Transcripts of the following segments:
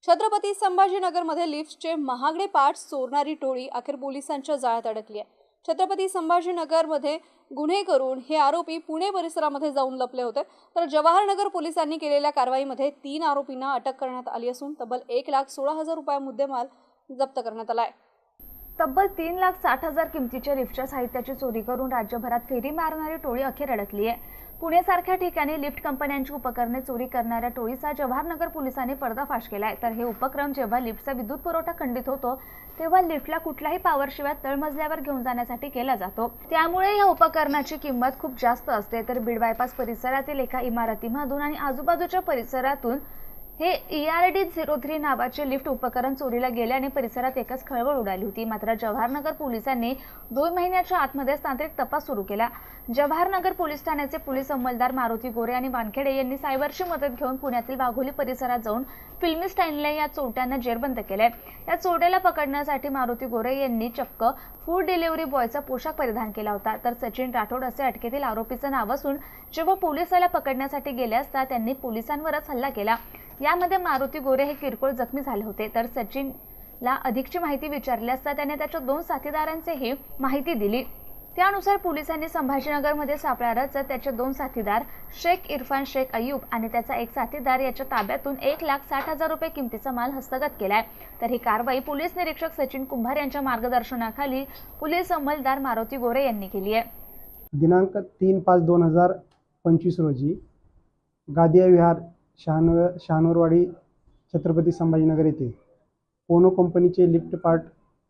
छत्रपती संभाजीनगरमध्ये लिफ्टचे महागडे पार्ट्स चोरणारी टोळी अखेर पोलिसांच्या जाळ्यात अडकली आहे। छत्रपती संभाजीनगरमध्ये गुन्हे करून हे आरोपी पुणे परिसरामध्ये जाऊन लपले होते। तर जवाहरनगर पोलिसांनी केलेल्या कारवाईमध्ये 3 आरोपींना अटक करण्यात आली असून तब्बल 1,16,000 रुपये मुद्देमाल जप्त करण्यात आला आहे। तब्बल 3,60,000 किमतीच्या लिफ्टच्या साहित्याची चोरी करून राज्यभरात फेरी मारणारी टोळी अखेर अडकली आहे। पुणेसारख्या ठिकाणी लिफ्ट कंपन्यांची उपकरणे चोरी करणाऱ्या टोळीचा जवाहरनगर पोलिसांनी पर्दाफाश केलाय। तर हे उपक्रम जेव्हा लिफ्टचा विद्युत पुरवठा खंडित होतो तेव्हा लिफ्टला कुठल्याही पॉवरशिवाय तळमजल्यावर घेऊन जाण्यासाठी केला जातो। त्यामुळे या उपकरणाची किंमत खूप जास्त असते। तर बीड बायपास परिसरातील एका इमारतीमधून आणि आजूबाजूच्या परिसरातून हे ERD03 नावाचे लिफ्ट उपकरण चोरीला गेल्याने परिसरात एकच खळबळ उडाली होती। मात्र जवाहरनगर पोलिसांनी 2 महिन्याच्या आतमध्ये तांत्रिक तपास सुरू केला। जवाहरनगर पोलीस ठाण्याचे पोलीस अंमलदार मारुती गोरे आणि वानखेडे यांनी सायबरची मदत घेऊन पुण्यातील वाघोली परिसरात जाऊन फिल्मी स्टाईलने या चोरट्यांना जेरबंद केले। या चोरट्याला पकडण्यासाठी मारुती गोरे यांनी चक्क फूड डिलिव्हरी बॉयचा पोशाख परिधान केला होता। तर सचिन राठोड असे अटकेतील आरोपीचं नाव असून जेव्हा पोलिसाला पकडण्यासाठी गेले असता त्यांनी पोलिसांवरच हल्ला केला। यामध्ये मारुती गोरे हे किरकोळ जखमी झाले होते। तर सचिनला अधिकची माहिती विचारली असता त्याने त्याच्या 2 साथीदारांचीही माहिती दिली। त्यानुसार पोलिसांनी संभाजीनगरमध्ये सापळा रचत त्याचे 2 साथीदार शेख इरफान शेख अय्यूब आणि त्याचा एक साथीदार याच्या ताब्यातून 1,60,000 रुपये किमतीचा माल हस्तगत केलाय। तर ही कारवाई पोलीस निरीक्षक सचिन कुंभार यांच्या मार्गदर्शनाखाली पोलीस अंमलदार मारुती गोरे यांनी केली आहे। दिनांक 3/5/2025 रोजी गादिया विहार शहानूरवाडी छत्रपती संभाजीनगर येथे पोनो कंपनीचे लिफ्ट पार्ट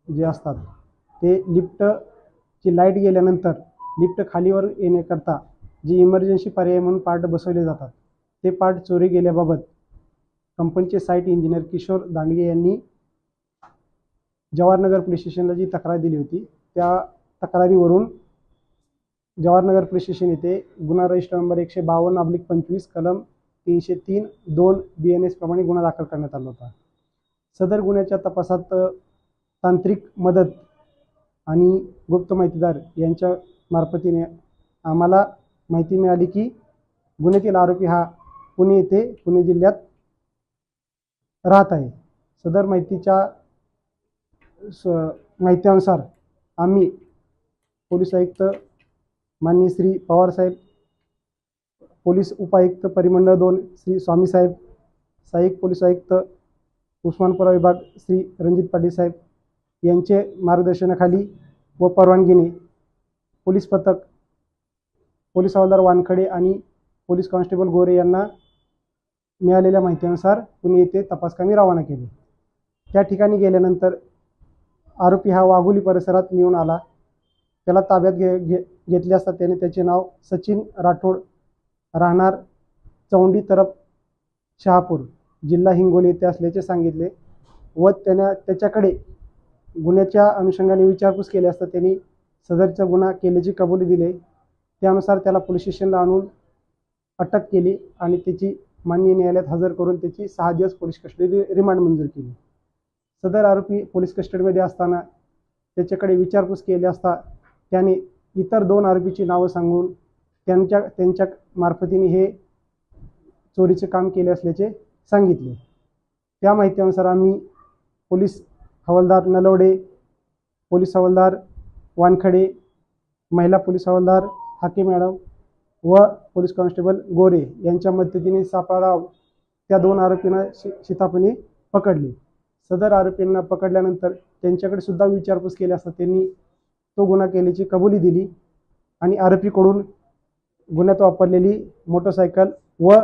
जे असतात ते लिफ्टची लाईट गेल्यानंतर लिफ्ट खालीवर येण्याकरता जे इमर्जन्सी पर्याय म्हणून पार्ट बसवले जातात ते पार्ट चोरी गेल्याबाबत कंपनीचे साईट इंजिनियर किशोर दांडगे यांनी जवाहरनगर पोलीस स्टेशनला जी तक्रार दिली होती त्या तक्रारीवरून जवाहरनगर पोलीस स्टेशन येथे गुन्हा रजिस्टर नंबर 152/25 कलम 303(2) BNS प्रमाणे गुन्हा दाखल करण्यात आला होता। सदर गुन्ह्याच्या तपासात तांत्रिक मदत आणि गुप्त माहितीदार यांच्या मार्फतीने आम्हाला माहिती मिळाली की गुन्ह्यातील आरोपी हा पुणे जिल्ह्यात राहत आहे। सदर माहितीनुसार आम्ही पोलीस आयुक्त माननीय श्री पवार साहेब, पोलीस उपायुक्त परिमंडळ 2 श्री स्वामी साहेब, सहाय्यक पोलीस आयुक्त उस्मानपुरा विभाग श्री रणजित पाटील साहेब यांचे मार्गदर्शनाखाली व परवानगीने पोलीस पथक पोलीस हवालदार वानखडे आणि पोलीस कॉन्स्टेबल गोरे यांना मिळालेल्या माहितीनुसार पुणे येथे तपासकामी रवाना केले। त्या ठिकाणी गेल्यानंतर आरोपी हा वाघोली परिसरात मिळून आला। त्याला ताब्यात घेतले असता त्याने त्याचे नाव सचिन राठोड राहणार चौंडी तरफ शहापूर जिल्हा हिंगोली येथे असल्याचे सांगितले व त्याच्याकडे गुन्ह्याच्या अनुषंगाने विचारपूस केली असता त्यांनी सदरचा गुन्हा केल्याची कबुली दिली। त्यानुसार त्याला पोलीस स्टेशनला आणून अटक केली आणि त्याची माननीय न्यायालयात हजर करून त्याची 6 दिवस पोलीस कस्टडी रिमांड मंजूर केली। सदर आरोपी पोलीस कस्टडीमध्ये असताना त्याच्याकडे विचारपूस केली असता त्याने इतर 2 आरोपीची नावं सांगून त्यांच्या मार्फतीने हे चोरीचे काम केले असल्याचे सांगितले। त्या माहितीनुसार आम्ही पोलीस हवालदार नलवडे, पोलीस हवालदार वानखडे, महिला पोलीस हवालदार हाके मॅडम व पोलीस कॉन्स्टेबल गोरे यांच्या मदतीने सापळा त्या 2 आरोपींना शिताफीने पकडले। सदर आरोपींना पकडल्यानंतर त्यांच्याकडे सुद्धा विचारपूस केली असता त्यांनी तो गुन्हा केल्याची कबुली दिली आणि आरोपीकडून गुन्ह्यात वापरलेली मोटरसायकल व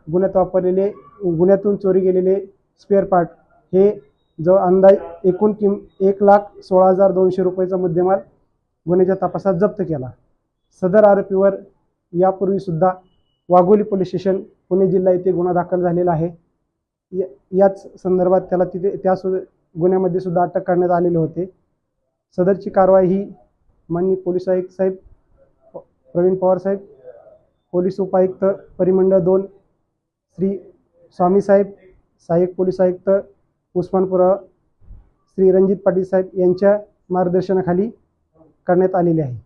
गुन्ह्यातून चोरी गेलेले स्पेअर पार्ट हे जो अंदाज एकूण 1,16,200 रुपयाचा मुद्देमाल गुन्ह्याच्या तपासात जप्त केला। सदर आरोपीवर यापूर्वी सुद्धा वाघोली पोलीस स्टेशन पुणे जिल्हा येथे गुन्हा दाखल झालेला आहे। याच संदर्भात त्याला त्या गुन्ह्यामध्ये सुद्धा अटक करण्यात आलेले होते। सदरची कारवाई ही माननीय पोलीस आयुक्त साहेब प्रवीण पवार साहेब, पोलीस उपायुक्त परिमंडळ 2 श्री स्वामी साहेब, सहाय्यक पोलीस आयुक्त उस्मानपुरा श्री रणजित पाटील साहेब यांच्या मार्गदर्शनाखाली करण्यात आलेले आहे।